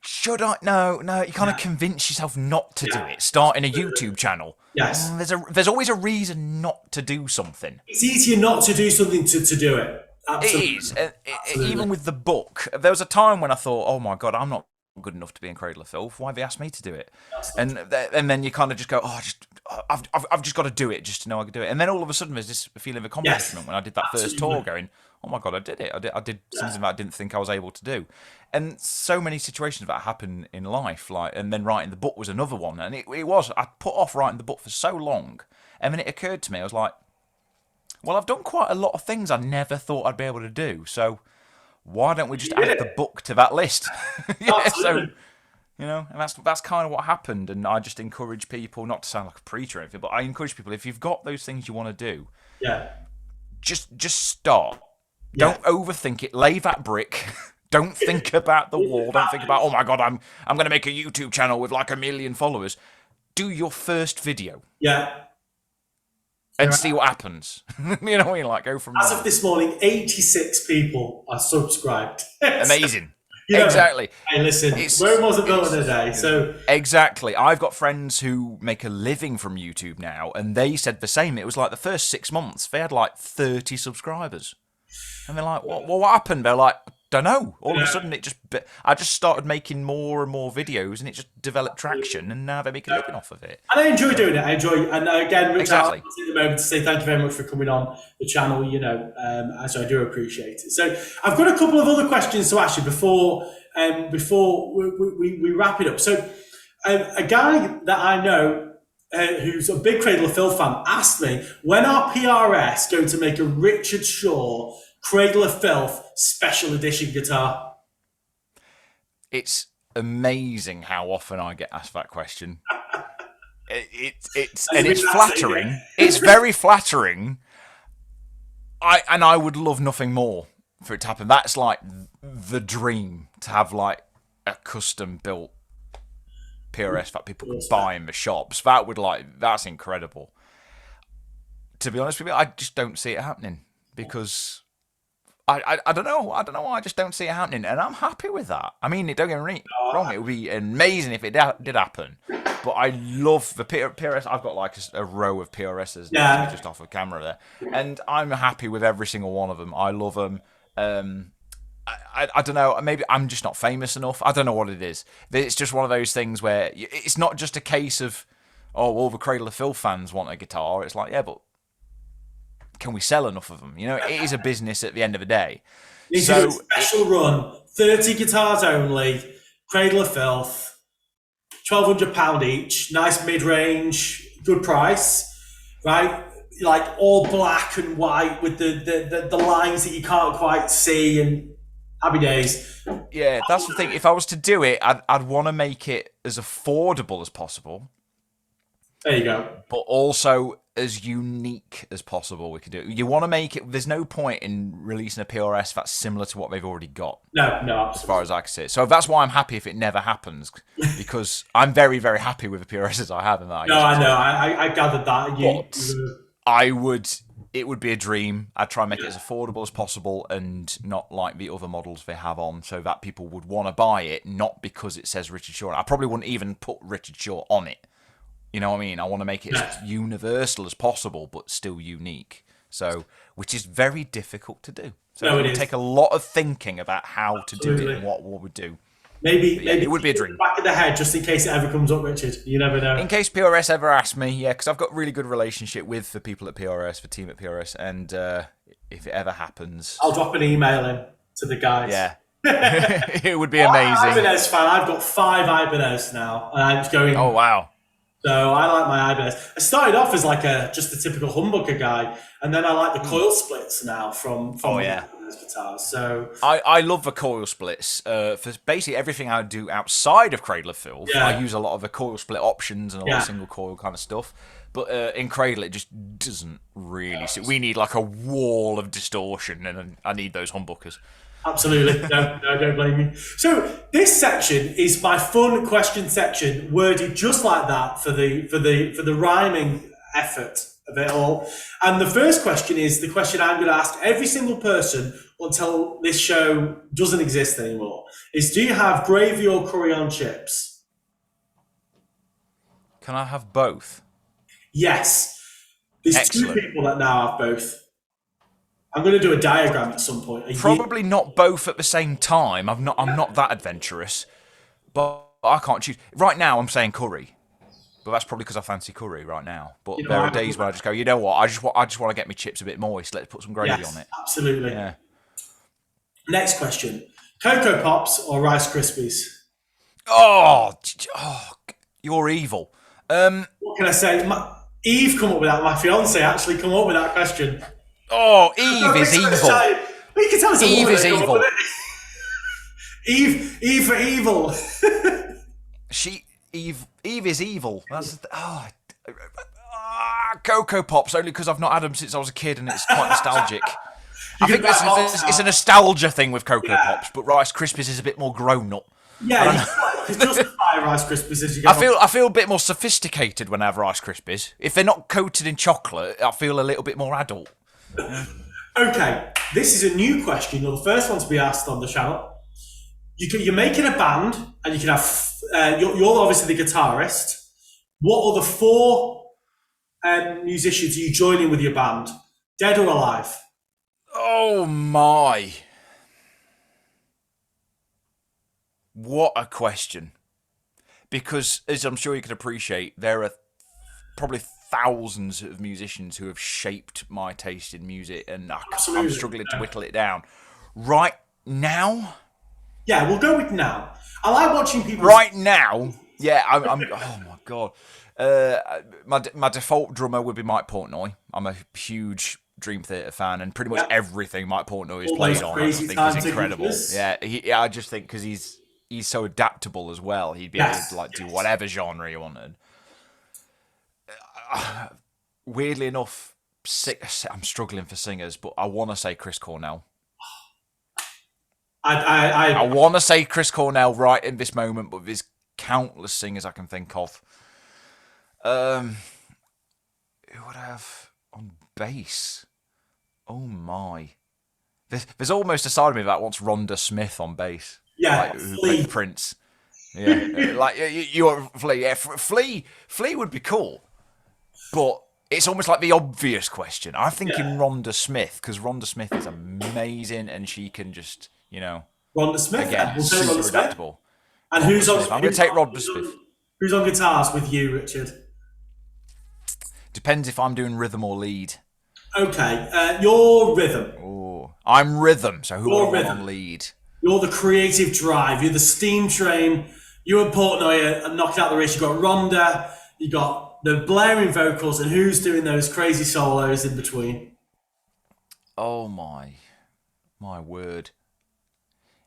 should I? No. You kind of convince yourself not to do it. Starting a YouTube channel. Yes. There's always a reason not to do something. It's easier not to do something to do it. Absolutely. It is. Even with the book, there was a time when I thought, oh my God, I'm not good enough to be in Cradle of Filth. Why have they asked me to do it? And then you kind of just go, I've just got to do it just to know I can do it. And then all of a sudden there's this feeling of accomplishment when I did that first tour, going, oh my God, I did it. I did something that I didn't think I was able to do. And so many situations that happen in life, and then writing the book was another one. And I put off writing the book for so long. And then it occurred to me, I was like, well, I've done quite a lot of things I never thought I'd be able to do. So why don't we just add the book to that list? So, and that's kind of what happened. And I just encourage people, not to sound like a preacher or anything, but I encourage people, if you've got those things you want to do, just start. Yeah. Don't overthink it. Lay that brick. Don't think about the wall. Don't think about, oh my God, I'm going to make a YouTube channel with like 1 million followers. Do your first video. Yeah. And see what happens. You know what I mean? Like, go from As of this morning, 86 people are subscribed. Amazing. Exactly. Hey, listen, Rome wasn't built in a day, so... Exactly. I've got friends who make a living from YouTube now, and they said the same. It was like the first 6 months, they had like 30 subscribers. And they're like, what happened? They're like, don't know. All of a sudden, I just started making more and more videos, and it just developed traction, and now they're making a living off of it. And I enjoy doing it. And again, Richard, I'll take the moment to say thank you very much for coming on the channel, so I do appreciate it. So I've got a couple of other questions to ask you before we wrap it up. So a guy that I know who's a big Cradle of Filth fan asked me, when are PRS going to make a Richard Shaw Cradle of Filth special edition guitar? It's amazing how often I get asked that question. It's flattering. It's very flattering. I would love nothing more for it to happen. That's like the dream, to have like a custom built PRS that people can buy in the shops. That's incredible. To be honest with you, I just don't see it happening, because I don't know. I don't know why. I just don't see it happening, and I'm happy with that. I mean, don't get me wrong. It would be amazing if it did happen. But I love the PRS. I've got like a row of PRSs just off of camera there, and I'm happy with every single one of them. I love them. I don't know. Maybe I'm just not famous enough. I don't know what it is. It's just one of those things where it's not just a case of, oh, all the Cradle of Filth fans want a guitar. It's like, yeah, but can we sell enough of them? You know, it is a business at the end of the day. You do a special run, 30 guitars only, Cradle of Filth, £1,200 each, nice mid-range, good price, right? Like all black and white with the lines that you can't quite see, and happy days. Yeah, that's the thing. If I was to do it, I'd want to make it as affordable as possible. There you go. But also as unique as possible. We could do it. You want to make it. There's no point in releasing a PRS that's similar to what they've already got. No, absolutely. As far as I can see it. So that's why I'm happy if it never happens, because I'm very, very happy with the PRSs I have. And that I know. I gathered that. It would be a dream. I'd try and make it as affordable as possible and not like the other models they have on, so that people would want to buy it, not because it says Richard Shaw. I probably wouldn't even put Richard Shaw on it. You know what I mean? I want to make it as universal as possible, but still unique. So, which is very difficult to do. So it would take a lot of thinking about how to do it and what we would do. Maybe it would be a dream. Back of the head, just in case it ever comes up, Richard. You never know. In case PRS ever asks me, yeah, because I've got a really good relationship with the people at PRS, the team at PRS, and if it ever happens, I'll drop an email in to the guys. Yeah. It would be amazing. I'm an Ibanez fan. I've got 5 Ibanez now, and I'm going. Oh wow! So I like my Ibanez. I started off as like just a typical humbucker guy, and then I like the coil splits now from Ibanez guitars. So I love the coil splits for basically everything I do outside of Cradle of Filth. Yeah. I use a lot of the coil split options and a lot of single coil kind of stuff. But in Cradle, it just doesn't really suit. We need like a wall of distortion, and I need those humbuckers. Absolutely. No, don't blame me. So this section is my fun question section, worded just like that for the rhyming effort of it all. And the first question is the question I'm going to ask every single person until this show doesn't exist anymore. Is, do you have gravy or curry on chips? Can I have both? Yes. There's Excellent. 2 people that now have both. I'm going to do a diagram at some point. Probably not both at the same time. I'm not that adventurous, but I can't choose. Right now, I'm saying curry, but that's probably because I fancy curry right now. But there are days where I just go, you know what? I just want to get my chips a bit moist. Let's put some gravy on it. Absolutely. Yeah. Next question: Cocoa Pops or Rice Krispies? Oh, you're evil. What can I say? Eve come up with that. My fiance actually come up with that question. Oh, Eve is evil. You can tell it's a Eve is evil. Eve for evil. Eve is evil. That's Cocoa Pops, only because I've not had them since I was a kid, and it's quite nostalgic. I think it's a nostalgia thing with Cocoa Pops, but Rice Krispies is a bit more grown up. Yeah, you can justify Rice Krispies as you go. I feel a bit more sophisticated when I have Rice Krispies. If they're not coated in chocolate, I feel a little bit more adult. Okay, this is a new question. You're the first one to be asked on the channel. You're making a band, and you can have. You're obviously the guitarist. What other 4 musicians are you joining with your band? Dead or alive? Oh my! What a question! Because, as I'm sure you can appreciate, there are probably thousands of musicians who have shaped my taste in music, and I'm struggling to whittle it down. Right now? Yeah, we'll go with now. I like watching people... Right now? Yeah, I'm oh my God. My default drummer would be Mike Portnoy. I'm a huge Dream Theater fan, and pretty much everything Mike Portnoy has played on, I think, is incredible. Yeah, I just think because he's so adaptable as well, he'd be able to do whatever genre he wanted. Weirdly enough, I'm struggling for singers, but I want to say Chris Cornell. I want to say Chris Cornell right in this moment, but there's countless singers I can think of. Who would I have on bass? Oh my! There's almost a side of me that wants Rhonda Smith on bass. Yeah, like, who played Prince. Yeah, like you're Flea. Yeah, Flea would be cool, but it's almost like the obvious question. I'm thinking Rhonda Smith because Rhonda Smith is amazing and she can just, Rhonda Smith. again, We'll take super Rhonda adaptable. And I'm going to take Rhonda Smith. Who's on guitars with you, Richard? Depends if I'm doing rhythm or lead. Okay, your rhythm. Oh, I'm rhythm. So who are on lead? You're the creative drive. You're the steam train. You and Portnoy are knocking out the race. You got Rhonda. You got the blaring vocals, and who's doing those crazy solos in between? Oh my word!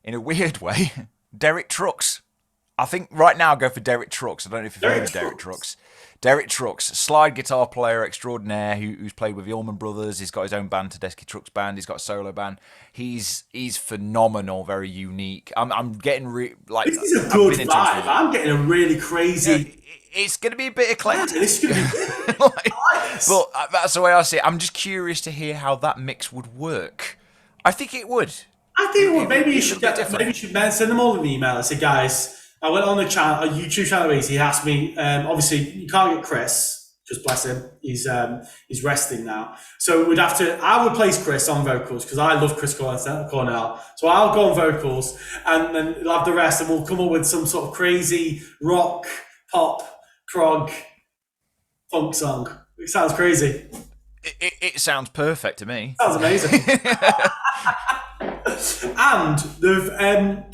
In a weird way, Derek Trucks. I think right now I'll go for Derek Trucks. I don't know if you've heard of Derek Trucks. Derek Trucks, slide guitar player extraordinaire who's played with the Allman Brothers. He's got his own band, Tedeschi Trucks Band. He's got a solo band. He's phenomenal, very unique. I'm getting This is a good vibe. I'm getting a really crazy. Yeah, it's going to be a bit eclectic. It's going to be but that's the way I see it. I'm just curious to hear how that mix would work. I think it would. I think maybe you should send them all an email and say, guys, I went on a YouTube channel. He asked me. Obviously, you can't get Chris. Just bless him. He's resting now. So we'd have to. I would place Chris on vocals because I love Chris Cornell. So I'll go on vocals, and then we'll have the rest, and we'll come up with some sort of crazy rock, pop, prog, funk song. It sounds crazy. It sounds perfect to me. Sounds amazing. And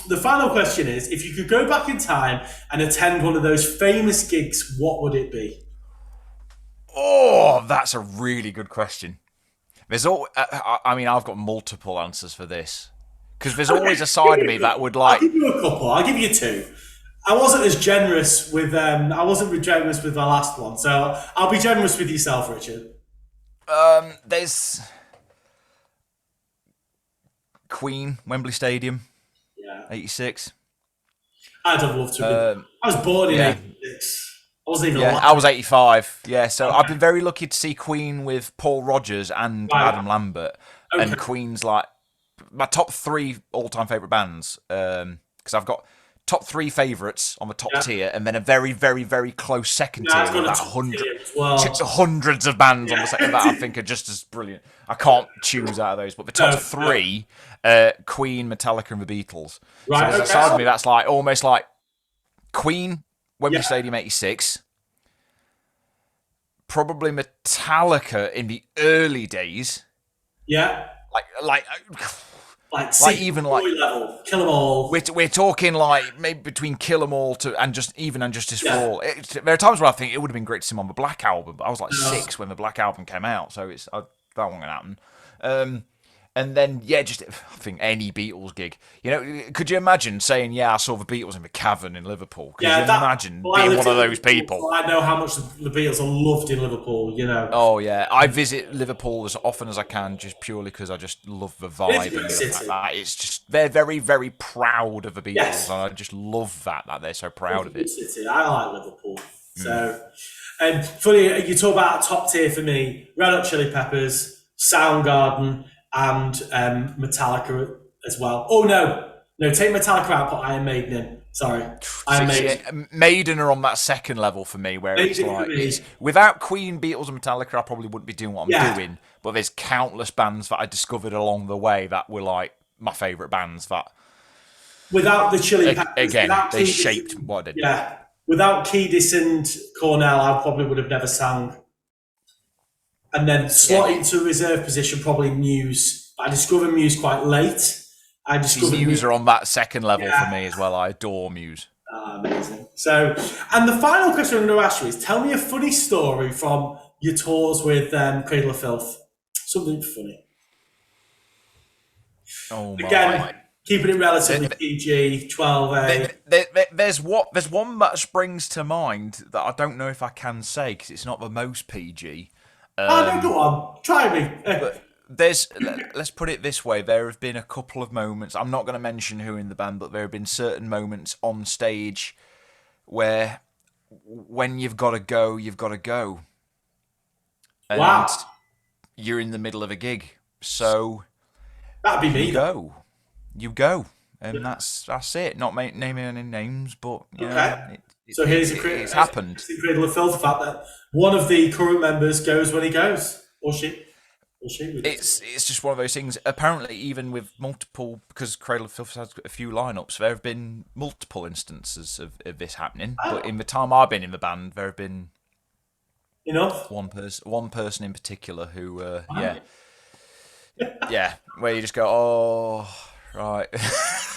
the final question is, if you could go back in time and attend one of those famous gigs, what would it be? Oh, that's a really good question. I've got multiple answers for this. Because there's always a side of me that would like... I'll give you a couple. I'll give you two. I wasn't generous with my last one, so I'll be generous with yourself, Richard. There's... Queen, Wembley Stadium, 86. I'd have loved to. I was born in 86. I wasn't even alive. I was 85. Yeah, so I've been very lucky to see Queen with Paul Rodgers and Adam Lambert. Okay. And Queen's like my top 3 all-time favourite bands. Because I've got top 3 favourites on the top tier, and then a very, very, very close second tier with about hundreds of bands on the second that I think are just as brilliant. I can't choose out of those, but the top 3, Queen, Metallica, and the Beatles. Right, so there's a side of me that's like almost like Queen, Wembley Stadium 86, probably Metallica in the early days. Yeah. Like even like level, Kill 'Em All. We're talking like maybe between Kill 'Em All and Justice for All. There are times where I think it would have been great to see him on the Black Album, but I was like 6 when the Black Album came out, so that wasn't gonna happen. And then I think any Beatles gig. Could you imagine saying, I saw the Beatles in the Cavern in Liverpool? Could you imagine being one of those people? I know how much the Beatles are loved in Liverpool, Oh, yeah. I visit Liverpool as often as I can just purely because I just love the vibe and stuff like that. It's just, they're very, very proud of the Beatles. Yes. And I just love that they're so proud of it. City. I like Liverpool. So, funny, you talk about a top tier for me, Red Hot Chili Peppers, Soundgarden, and Metallica as well. Oh no, take Metallica out, put Iron Maiden in. Sorry, Iron Maiden. Maiden are on that second level for me, where it's without Queen, Beatles, and Metallica, I probably wouldn't be doing what I'm doing. But there's countless bands that I discovered along the way that were like my favourite bands. That without the Chili Peppers, again, they shaped what I did. Yeah, without Kiedis and Cornell, I probably would have never sang. And then slot into reserve position, probably Muse. I discovered Muse quite late. Muse are on that second level for me as well. I adore Muse. Amazing. So, and the final question I'm going to ask you is, tell me a funny story from your tours with Cradle of Filth. Something funny. Oh my. Again, keeping it relatively PG, 12A. There's one that springs to mind that I don't know if I can say because it's not the most PG. No, go on. Try me. But let's put it this way. There have been a couple of moments. I'm not going to mention who in the band, but there have been certain moments on stage where when you've got to go, you've got to go. And you're in the middle of a gig. So That'd be me. You go. And that's it. Not naming any names, but so here's it's happened. The Cradle of Filth, the fact that one of the current members goes when he goes, or she. It's just one of those things. Apparently, even with multiple, because Cradle of Filth has a few lineups, there have been multiple instances of this happening. Oh. But in the time I've been in the band, there have been one person in particular who, yeah, where you just go, oh, right,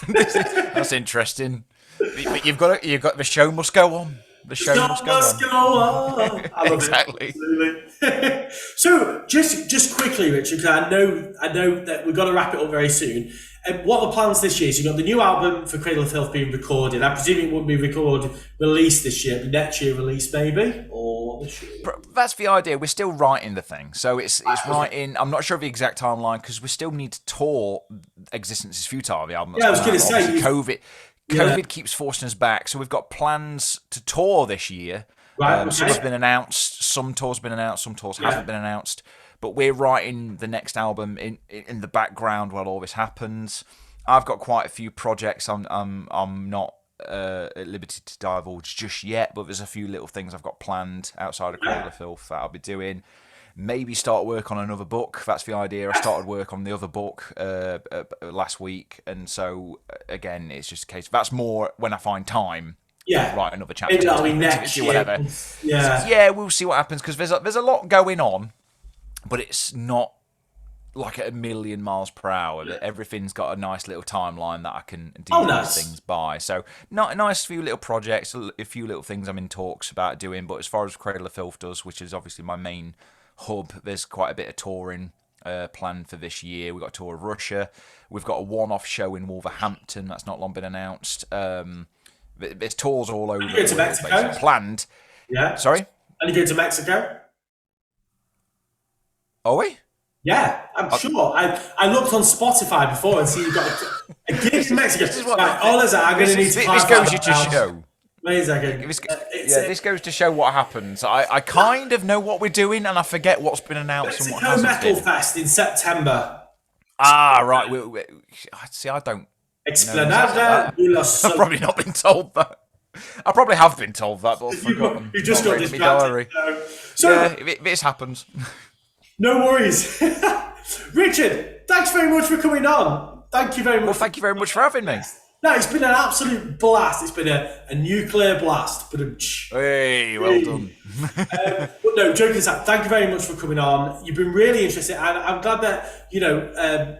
that's interesting. But you've got the show must go on. The show must go on. I love exactly. It. So, just quickly, Richard, because I know that we've got to wrap it up very soon. What are the plans this year? So, you've got the new album for Cradle of Filth being recorded. I presume it wouldn't be released this year, but next year release maybe, or this year. That's the idea. We're still writing the thing, so it's writing. I'm not sure of the exact timeline because we still need to tour "Existence is Futile," the album. I was going to say COVID keeps forcing us back, so we've got plans to tour this year. Right, some has been announced, some tours been announced, some tours haven't been announced. But we're writing the next album in the background while all this happens. I've got quite a few projects. I'm not at liberty to divulge just yet, but there's a few little things I've got planned outside of Cradle of Filth that I'll be doing. Maybe start work on another book. That's the idea. I started work on the other book last week, and so again, it's just a case. That's more when I find time. Yeah, write another chapter. Maybe that'll be next year. Whatever. Yeah, yeah, we'll see what happens because there's a lot going on, but it's not like at 1,000,000 miles per hour. Everything's got a nice little timeline that I can do these things by. So, not a nice few little projects, a few little things I'm in talks about doing. But as far as Cradle of Filth does, which is obviously my main hub, there's quite a bit of touring planned for this year. We've got a tour of Russia. We've got a one-off show in Wolverhampton that's not long been announced. There's tours all over. You go to Mexico? Planned. Yeah. Sorry? And you go to Mexico? Are we? Yeah, I'm sure. I looked on Spotify before and see you've got a gig in Mexico. I'm going to need to this goes to show. Wait a second. This goes to show what happens. I kind of know what we're doing, and I forget what's been announced and what hasn't Metal been. Fest in September. Ah, right. See, I don't. Explanada de los. I've probably not been told that. I probably have been told that, but I've forgotten. You just got distracted. So yeah, this happens. No worries. Richard, thanks very much for coming on. Thank you very much. Well, thank you very much for having me. No, it's been an absolute blast. It's been a nuclear blast. Hey, well done. But no, joking aside, thank you very much for coming on. You've been really interesting, and I'm glad that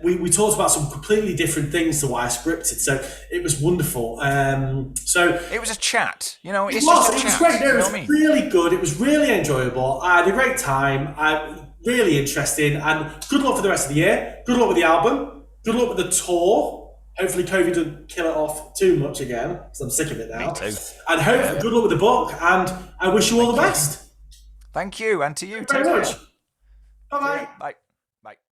we talked about some completely different things to what I scripted. So it was wonderful. So it was a chat. It was great. No, it was really good. It was really enjoyable. I had a great time. Really interesting, and good luck for the rest of the year. Good luck with the album. Good luck with the tour. Hopefully COVID doesn't kill it off too much again, because I'm sick of it now. Me too. And hopefully good luck with the book, and I wish you all the best. Thank you, and to you. Thank you very much. Bye-bye. Bye.